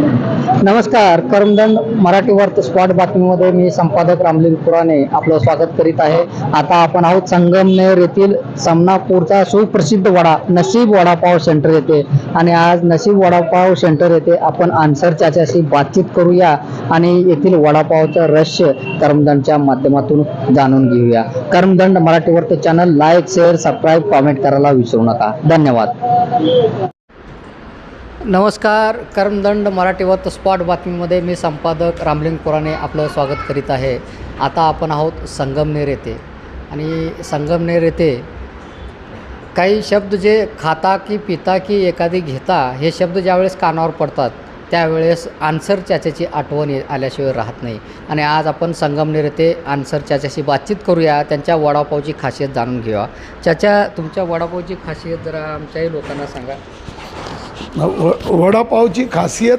नमस्कार. करमदंड मराठी वर्त स्पॉट बातमीमध्ये मी संपादक रामलिंग पुराणे आपलं स्वागत करीत आहे. आता आपण आहोत संगमनेर येथील समनापूरचा सुप्रसिद्ध वडा नशीब वडापाव सेंटर येथे आणि आज नशीब वडापाव सेंटर येथे आपण आन्सर चाच्याशी बातचीत करूया आणि येथील वडापावचं रहस्य करमदंडच्या माध्यमातून जाणून घेऊया. करमदंड मराठी वर्त channel like, share, subscribe, comment करायला विसरू नका. धन्यवाद. नमस्कार. करमदंड मराठी वर्त स्पॉट बातमीमध्ये मी संपादक रामलिंग पुराणे आपलं स्वागत करीत आहे. आता आपण आहोत संगमनेर येथे आणि संगमनेर येथे काही शब्द जे खाता की पिता की एखादी घेता हे शब्द ज्यावेळेस कानावर पडतात त्यावेळेस आन्सर चाच्याची आठवण आल्याशिवाय राहत नाही. आणि आज आपण संगमनेर येथे आन्सर चाच्याशी बातचीत करूया, त्यांच्या वडापावची खासियत जाणून घेऊया. चाचा, तुमच्या वडापावची खासियत जरा आमच्याही लोकांना सांगा. वडापावची खासियत